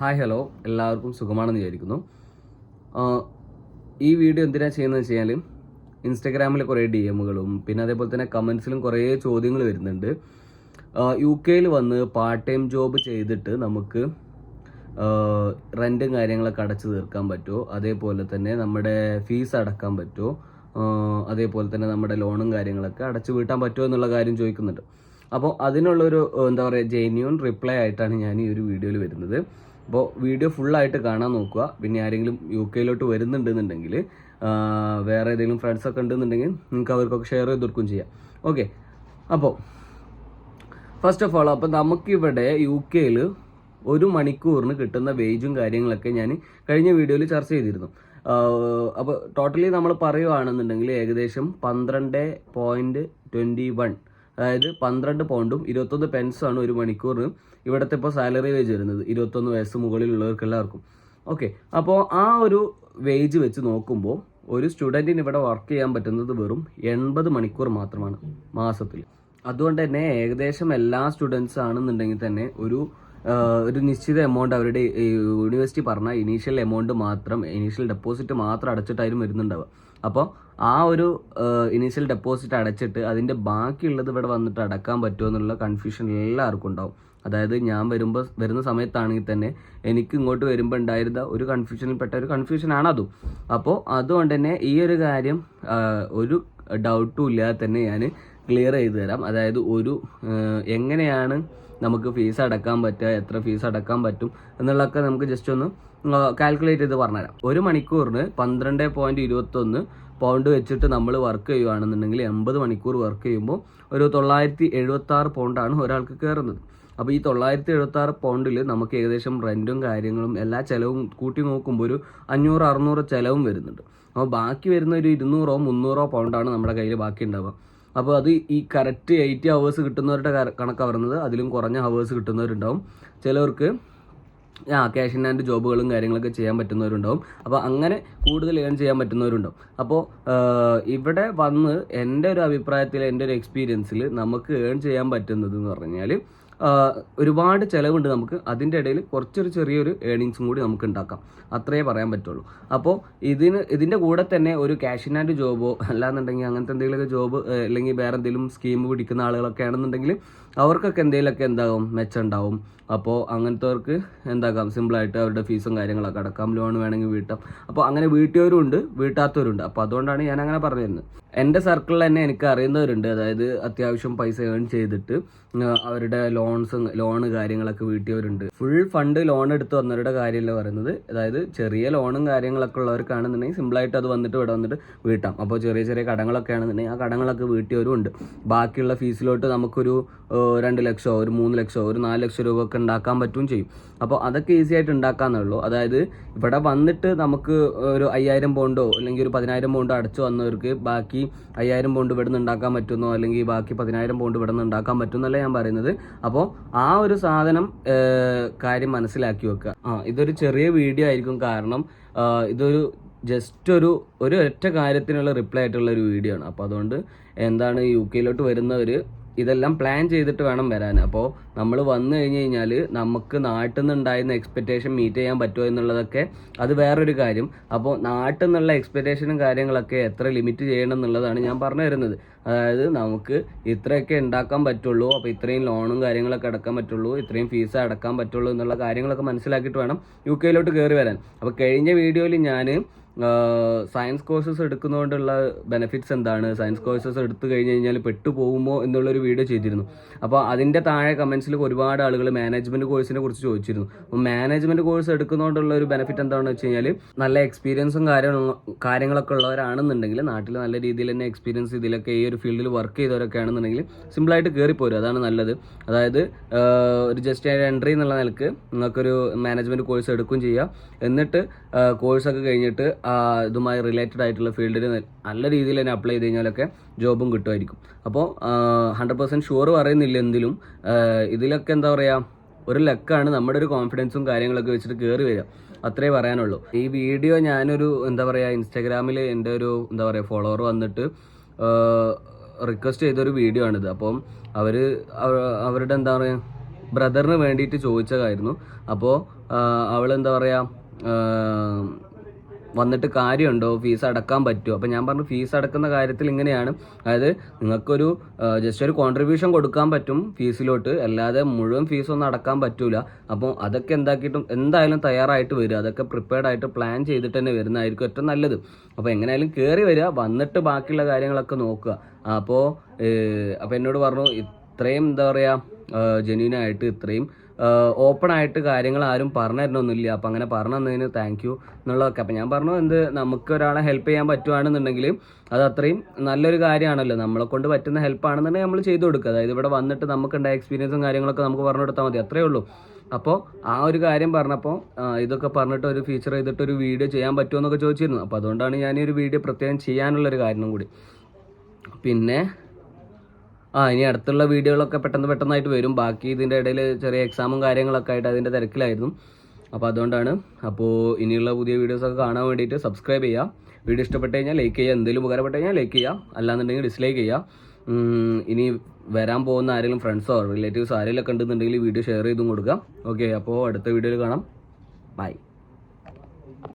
Hi hello, എല്ലാവർക്കും സുഖമാണെന്ന് വിചാരിക്കുന്നു. ഈ വീഡിയോ എന്തിനാണ് ചെയ്യുന്നത് വെച്ച് കഴിഞ്ഞാൽ ഇൻസ്റ്റഗ്രാമിൽ കുറേ DM-കളും പിന്നെ അതേപോലെ തന്നെ കമൻസിലും കുറേ ചോദ്യങ്ങൾ വരുന്നുണ്ട്. UK വന്ന് പാർട്ട് ടൈം ജോബ് ചെയ്തിട്ട് നമുക്ക് റെൻറ്റും കാര്യങ്ങളൊക്കെ അടച്ചു തീർക്കാൻ പറ്റുമോ, അതേപോലെ തന്നെ നമ്മുടെ ഫീസ് അടക്കാൻ പറ്റുമോ, അതേപോലെ തന്നെ നമ്മുടെ ലോണും കാര്യങ്ങളൊക്കെ അടച്ചു വീട്ടാൻ പറ്റുമോ എന്നുള്ള കാര്യം ചോദിക്കുന്നുണ്ട്. അപ്പോൾ അതിനുള്ളൊരു ജെന്യൂൺ റിപ്ലൈ ആയിട്ടാണ് ഞാൻ ഈ ഒരു വീഡിയോയിൽ വരുന്നത്. അപ്പോൾ വീഡിയോ ഫുള്ളായിട്ട് കാണാൻ നോക്കുക. പിന്നെ ആരെങ്കിലും UK വരുന്നുണ്ടെന്നുണ്ടെങ്കിൽ വേറെ ഏതെങ്കിലും ഫ്രണ്ട്സൊക്കെ ഉണ്ടെന്നുണ്ടെങ്കിൽ നിങ്ങൾക്ക് അവർക്കൊക്കെ ഷെയർ ചെയ്ത് കൊടുക്കുകയും ചെയ്യാം. ഓക്കെ, അപ്പോൾ ഫസ്റ്റ് ഓഫ് ഓൾ അപ്പോൾ നമുക്കിവിടെ UK ഒരു മണിക്കൂറിന് കിട്ടുന്ന വേജും കാര്യങ്ങളൊക്കെ ഞാൻ കഴിഞ്ഞ വീഡിയോയിൽ ചർച്ച ചെയ്തിരുന്നു. അപ്പോൾ ടോട്ടലി നമ്മൾ പറയുകയാണെന്നുണ്ടെങ്കിൽ ഏകദേശം 12.21, അതായത് 12 പൗണ്ടും 21 പെൻസാണ് ഒരു മണിക്കൂറിന് ഇവിടുത്തെ ഇപ്പോൾ സാലറി വേജ് വരുന്നത് 21 വയസ്സ് മുകളിലുള്ളവർക്ക് എല്ലാവർക്കും. ഓക്കെ, അപ്പോൾ ആ ഒരു വേജ് വെച്ച് നോക്കുമ്പോൾ ഒരു സ്റ്റുഡൻറ്റിന് ഇവിടെ വർക്ക് ചെയ്യാൻ പറ്റുന്നത് വെറും 80 മണിക്കൂർ മാത്രമാണ് മാസത്തിൽ. അതുകൊണ്ട് തന്നെ ഏകദേശം എല്ലാ സ്റ്റുഡൻസ് ആണെന്നുണ്ടെങ്കിൽ തന്നെ ഒരു നിശ്ചിത എമൗണ്ട് അവരുടെ യൂണിവേഴ്സിറ്റി പറഞ്ഞ ഇനീഷ്യൽ എമൗണ്ട് മാത്രം, ഇനീഷ്യൽ ഡെപ്പോസിറ്റ് മാത്രം അടച്ചിട്ടായിരുന്നു വരുന്നുണ്ടാവുക. അപ്പോൾ ആ ഒരു ഇനീഷ്യൽ ഡെപ്പോസിറ്റ് അടച്ചിട്ട് അതിൻ്റെ ബാക്കിയുള്ളത് ഇവിടെ വന്നിട്ട് അടക്കാൻ പറ്റുമോ എന്നുള്ള കൺഫ്യൂഷൻ എല്ലാവർക്കും ഉണ്ടാവും. അതായത് ഞാൻ വരുന്ന സമയത്താണെങ്കിൽ തന്നെ എനിക്ക് ഇങ്ങോട്ട് വരുമ്പോൾ ഉണ്ടായിരുന്ന ഒരു കൺഫ്യൂഷനിൽപ്പെട്ട ഒരു കൺഫ്യൂഷനാണ് അതും. അപ്പോൾ അതുകൊണ്ട് തന്നെ ഈ ഒരു കാര്യം ഒരു ഡൗട്ടും ഇല്ലാതെ തന്നെ ഞാൻ ക്ലിയർ ചെയ്തു തരാം. അതായത് എങ്ങനെയാണ് നമുക്ക് ഫീസ് അടക്കാൻ പറ്റുക, എത്ര ഫീസ് അടക്കാൻ പറ്റും എന്നുള്ളതൊക്കെ നമുക്ക് ജസ്റ്റ് ഒന്ന് കാൽക്കുലേറ്റ് ചെയ്ത് പറഞ്ഞുതരാം. ഒരു മണിക്കൂറിന് 12.21 പൗണ്ട് വെച്ചിട്ട് നമ്മൾ വർക്ക് ചെയ്യുകയാണെന്നുണ്ടെങ്കിൽ 80 മണിക്കൂർ വർക്ക് ചെയ്യുമ്പോൾ ഒരു 976 പൗണ്ടാണ് ഒരാൾക്ക് കയറുന്നത്. അപ്പോൾ ഈ 976 പൗണ്ടിൽ നമുക്ക് ഏകദേശം റെൻറ്റും കാര്യങ്ങളും എല്ലാ ചിലവും കൂട്ടി നോക്കുമ്പോൾ ഒരു 500-600 ചിലവും വരുന്നുണ്ട്. അപ്പോൾ ബാക്കി വരുന്ന ഒരു 200-300 പൗണ്ടാണ് നമ്മുടെ കയ്യിൽ ബാക്കി ഉണ്ടാവുക. അപ്പോൾ അത് ഈ കറക്റ്റ് 80 ഹവേഴ്സ് കിട്ടുന്നവരുടെ കണക്കാണ് പറയുന്നത്. അതിലും കുറഞ്ഞ ഹവേഴ്സ് കിട്ടുന്നവരുണ്ടാവും. ചിലവർക്ക് ക്യാഷ് ഇൻ ഹാൻഡ് ജോബുകളും കാര്യങ്ങളൊക്കെ ചെയ്യാൻ പറ്റുന്നവരുണ്ടാവും. അപ്പോൾ അങ്ങനെ കൂടുതൽ ഏൺ ചെയ്യാൻ പറ്റുന്നവരുണ്ടാവും. അപ്പോൾ ഇവിടെ വന്ന് എൻ്റെ ഒരു അഭിപ്രായത്തിൽ, എൻ്റെ ഒരു എക്സ്പീരിയൻസിൽ നമുക്ക് ഏൺ ചെയ്യാൻ പറ്റുന്നത് എന്ന് പറഞ്ഞാൽ ഒരുപാട് ചിലവുണ്ട് നമുക്ക്. അതിൻ്റെ ഇടയിൽ ചെറിയൊരു ഏണിങ്സും കൂടി നമുക്ക് ഉണ്ടാക്കാം, അത്രയേ പറയാൻ പറ്റുള്ളൂ. അപ്പോൾ ഇതിൻ്റെ കൂടെ തന്നെ ഒരു ക്യാഷ് ഇൻ ഹാൻഡ് ജോബോ അല്ലാന്നുണ്ടെങ്കിൽ അങ്ങനത്തെ എന്തെങ്കിലുമൊക്കെ ജോബ് അല്ലെങ്കിൽ വേറെ എന്തെങ്കിലും സ്കീം പിടിക്കുന്ന ആളുകളൊക്കെ ആണെന്നുണ്ടെങ്കിൽ അവർക്കൊക്കെ എന്തെങ്കിലുമൊക്കെ എന്താകും, മെച്ചം ഉണ്ടാവും. അപ്പോൾ അങ്ങനത്തെവർക്ക് എന്താക്കാം, സിമ്പിളായിട്ട് അവരുടെ ഫീസും കാര്യങ്ങളൊക്കെ അടക്കാം, ലോൺ വേണമെങ്കിൽ വീട്ടാം. അപ്പോൾ അങ്ങനെ വീട്ടിയവരും ഉണ്ട്, വീട്ടാത്തവരുണ്ട്. അപ്പോൾ അതുകൊണ്ടാണ് ഞാൻ അങ്ങനെ പറഞ്ഞു തരുന്നത്. എൻ്റെ സർക്കിളിൽ തന്നെ എനിക്ക് അറിയുന്നവരുണ്ട്, അതായത് അത്യാവശ്യം പൈസ ഏൺ ചെയ്തിട്ട് അവരുടെ ലോണ് കാര്യങ്ങളൊക്കെ വീട്ടിയവരുണ്ട്. ഫുൾ ഫണ്ട് ലോൺ എടുത്ത് വന്നവരുടെ കാര്യമല്ല പറയുന്നത്. അതായത് ചെറിയ ലോണും കാര്യങ്ങളൊക്കെ ഉള്ളവർക്കാണെന്നുണ്ടെങ്കിൽ സിമ്പിളായിട്ട് അത് വന്നിട്ട് ഇവിടെ വന്നിട്ട് വീട്ടാം. അപ്പോൾ ചെറിയ കടങ്ങളൊക്കെ ആണെന്നുണ്ടെങ്കിൽ ആ കടങ്ങളൊക്കെ വീട്ടിയവരും ഉണ്ട്. ബാക്കിയുള്ള ഫീസിലോട്ട് നമുക്കൊരു 2 ലക്ഷമോ ഒരു 3 ലക്ഷമോ ഒരു 4 ലക്ഷം രൂപ ഒക്കെ ഉണ്ടാക്കാൻ പറ്റുകയും ചെയ്യും. അപ്പോൾ അതൊക്കെ ഈസി ആയിട്ട് ഉണ്ടാക്കാന്നുള്ളൂ. അതായത് ഇവിടെ വന്നിട്ട് നമുക്ക് ഒരു 5000 പൗണ്ടോ അല്ലെങ്കിൽ ഒരു 10000 പൗണ്ടോ അടച്ചു വന്നവർക്ക് ബാക്കി 5000 പൗണ്ട് ഇവിടെ നിന്ന് ഉണ്ടാക്കാൻ പറ്റുന്നോ അല്ലെങ്കിൽ ബാക്കി 10000 പൗണ്ട് ഇവിടെ നിന്ന് ഉണ്ടാക്കാൻ പറ്റുന്നല്ല ഞാൻ പറയുന്നത്. അപ്പോൾ ആ ഒരു സാധനം കാര്യം മനസ്സിലാക്കി വെക്കുക. ഇതൊരു ചെറിയ വീഡിയോ ആയിരിക്കും, കാരണം ഇതൊരു ജസ്റ്റ് ഒരു ഒറ്റ കാര്യത്തിനുള്ള റിപ്ലൈ ആയിട്ടുള്ള ഒരു വീഡിയോ ആണ്. അപ്പോൾ അതുകൊണ്ട് എന്താണ് UK വരുന്നവർ ഇതെല്ലാം പ്ലാൻ ചെയ്തിട്ട് വേണം വരാൻ. അപ്പോൾ നമ്മൾ വന്നു കഴിഞ്ഞ് കഴിഞ്ഞാൽ നമുക്ക് നാട്ടിൽ നിന്നുണ്ടായിരുന്ന എക്സ്പെക്റ്റേഷൻ മീറ്റ് ചെയ്യാൻ പറ്റുമോ എന്നുള്ളതൊക്കെ അത് വേറൊരു കാര്യം. അപ്പോൾ നാട്ടിൽ നിന്നുള്ള എക്സ്പെക്റ്റേഷനും കാര്യങ്ങളൊക്കെ എത്ര ലിമിറ്റ് ചെയ്യണം എന്നുള്ളതാണ് ഞാൻ പറഞ്ഞു തരുന്നത്. അതായത് നമുക്ക് ഇത്രയൊക്കെ ഉണ്ടാക്കാൻ പറ്റുള്ളൂ, അപ്പോൾ ഇത്രയും ലോണും കാര്യങ്ങളൊക്കെ അടക്കാൻ പറ്റുള്ളൂ, ഇത്രയും ഫീസ് അടക്കാൻ പറ്റുള്ളൂ എന്നുള്ള കാര്യങ്ങളൊക്കെ മനസ്സിലാക്കിയിട്ട് വേണം UK കയറി വരാൻ. അപ്പോൾ കഴിഞ്ഞ വീഡിയോയിൽ ഞാൻ സയൻസ് കോഴ്സസ് എടുക്കുന്നതുകൊണ്ടുള്ള ബെനിഫിറ്റ്സ് എന്താണ്, സയൻസ് കോഴ്സസ് എടുത്തു കഴിഞ്ഞ് കഴിഞ്ഞാൽ പെട്ടുപോകുമോ എന്നുള്ളൊരു വീഡിയോ ചെയ്തിരുന്നു. അപ്പോൾ അതിൻ്റെ താഴെ കമൻസിൽ ഒരുപാട് ആളുകൾ മാനേജ്മെൻറ്റ് കോഴ്സിനെ കുറിച്ച് ചോദിച്ചിരുന്നു. അപ്പോൾ മാനേജ്മെൻറ്റ് കോഴ്സ് എടുക്കുന്നതുകൊണ്ടുള്ള ഒരു ബെനിഫിറ്റ് എന്താണെന്ന് വെച്ച് കഴിഞ്ഞാൽ നല്ല എക്സ്പീരിയൻസും കാര്യങ്ങളൊക്കെ ഉള്ളവരാണെന്നുണ്ടെങ്കിൽ, നാട്ടിൽ നല്ല രീതിയിൽ തന്നെ എക്സ്പീരിയൻസ് ഇതിലൊക്കെ ഈ ഒരു ഫീൽഡിൽ വർക്ക് ചെയ്തവരൊക്കെ ആണെന്നുണ്ടെങ്കിൽ സിമ്പിളായിട്ട് കയറിപ്പോരും. അതാണ് നല്ലത്. അതായത് ഒരു ജസ്റ്റ് എൻട്രി എന്നുള്ള നിലക്ക് നിങ്ങൾക്കൊരു മാനേജ്മെൻറ്റ് കോഴ്സ് എടുക്കുകയും ചെയ്യാം. എന്നിട്ട് കോഴ്സൊക്കെ കഴിഞ്ഞിട്ട് ഇതുമായി റിലേറ്റഡ് ആയിട്ടുള്ള ഫീൽഡിൽ നല്ല രീതിയിൽ തന്നെ അപ്ലൈ ചെയ്ത് കഴിഞ്ഞാലൊക്കെ ജോബും കിട്ടുമായിരിക്കും. അപ്പോൾ 100% ഷുവർ പറയുന്നില്ല എന്തിലും. ഇതിലൊക്കെ എന്താ പറയുക, ഒരു ലക്കാണ്, നമ്മുടെ ഒരു കോൺഫിഡൻസും കാര്യങ്ങളൊക്കെ വെച്ചിട്ട് കയറി വരിക, അത്രേ പറയാനുള്ളൂ. ഈ വീഡിയോ ഞാനൊരു ഇൻസ്റ്റാഗ്രാമിൽ എൻ്റെ ഒരു ഫോളോവർ വന്നിട്ട് റിക്വസ്റ്റ് ചെയ്തൊരു വീഡിയോ ആണിത്. അപ്പം അവരുടെ ബ്രദറിന് വേണ്ടിയിട്ട് ചോദിച്ചതായിരുന്നു. അപ്പോൾ അവളെന്താ പറയുക, വന്നിട്ട് കാര്യമുണ്ടോ, ഫീസ് അടക്കാൻ പറ്റുമോ? അപ്പോൾ ഞാൻ പറഞ്ഞു ഫീസ് അടക്കുന്ന കാര്യത്തിൽ ഇങ്ങനെയാണ്, അതായത് നിങ്ങൾക്കൊരു ജസ്റ്റ് ഒരു കോൺട്രിബ്യൂഷൻ കൊടുക്കാൻ പറ്റും ഫീസിലോട്ട്, അല്ലാതെ മുഴുവൻ ഫീസൊന്നും അടക്കാൻ പറ്റൂല. അപ്പോൾ അതൊക്കെ എന്തായാലും തയ്യാറായിട്ട് വരിക, അതൊക്കെ പ്രിപ്പയർഡ് ആയിട്ട് പ്ലാൻ ചെയ്തിട്ട് തന്നെ വരുന്നതായിരിക്കും ഏറ്റവും നല്ലത്. അപ്പോൾ എങ്ങനെയായാലും കയറി വരിക, വന്നിട്ട് ബാക്കിയുള്ള കാര്യങ്ങളൊക്കെ നോക്കുക. അപ്പോൾ എന്നോട് പറഞ്ഞു ഇത്രയും എന്താ പറയുക ജെന്യൂനായിട്ട് ഇത്രയും ഓപ്പൺ ആയിട്ട് കാര്യങ്ങൾ ആരും പറഞ്ഞു തരണമൊന്നുമില്ല, അപ്പം അങ്ങനെ പറഞ്ഞു തന്നതിന് താങ്ക് യു എന്നുള്ളതൊക്കെ. അപ്പം ഞാൻ പറഞ്ഞു നമുക്ക് ഒരാളെ ഹെൽപ്പ് ചെയ്യാൻ പറ്റുവാണെന്നുണ്ടെങ്കിൽ അത് അത്രയും നല്ലൊരു കാര്യമാണല്ലോ, നമ്മളെ കൊണ്ട് പറ്റുന്ന ഹെൽപ്പാണെന്നുണ്ടെങ്കിൽ നമ്മൾ ചെയ്തു കൊടുക്കുക. അതായത് ഇവിടെ വന്നിട്ട് നമുക്കുണ്ടായ എക്സ്പീരിയൻസും കാര്യങ്ങളൊക്കെ നമുക്ക് പറഞ്ഞു കൊടുത്താൽ മതി, അത്രയേ ഉള്ളൂ. അപ്പോൾ ആ ഒരു കാര്യം പറഞ്ഞപ്പോൾ ഇതൊക്കെ പറഞ്ഞിട്ട് ഒരു ഫീച്ചർ ചെയ്തിട്ട് ഒരു വീഡിയോ ചെയ്യാൻ പറ്റുമോ എന്നൊക്കെ ചോദിച്ചിരുന്നു. അപ്പോൾ അതുകൊണ്ടാണ് ഞാൻ ഈ ഒരു വീഡിയോ പ്രത്യേകം ചെയ്യാനുള്ളൊരു കാരണം കൂടി. പിന്നെ ഇനി അടുത്തുള്ള വീഡിയോകളൊക്കെ പെട്ടെന്നായിട്ട് വരും. ബാക്കി ഇതിൻ്റെ ഇടയിൽ ചെറിയ എക്സാമും കാര്യങ്ങളൊക്കെ ആയിട്ട് അതിൻ്റെ തിരക്കിലായിരുന്നു. അപ്പോൾ അതുകൊണ്ടാണ്. അപ്പോൾ ഇനിയുള്ള പുതിയ വീഡിയോസൊക്കെ കാണാൻ വേണ്ടിയിട്ട് സബ്സ്ക്രൈബ് ചെയ്യുക. വീഡിയോ ഇഷ്ടപ്പെട്ട് കഴിഞ്ഞാൽ ലൈക്ക് ചെയ്യുക, എന്തെങ്കിലും ഉപകാരപ്പെട്ട് കഴിഞ്ഞാൽ ലൈക്ക് ചെയ്യുക, അല്ലാന്നുണ്ടെങ്കിൽ ഡിസ്ലൈക്ക് ചെയ്യുക. ഇനി വരാൻ പോകുന്ന ആരെങ്കിലും ഫ്രണ്ട്സോ റിലേറ്റീവ്സോ ആരെങ്കിലും ഒക്കെ ഉണ്ടെന്നുണ്ടെങ്കിൽ വീഡിയോ ഷെയർ ചെയ്തും കൊടുക്കുക. ഓക്കെ, അപ്പോൾ അടുത്ത വീഡിയോയിൽ കാണാം. ബൈ.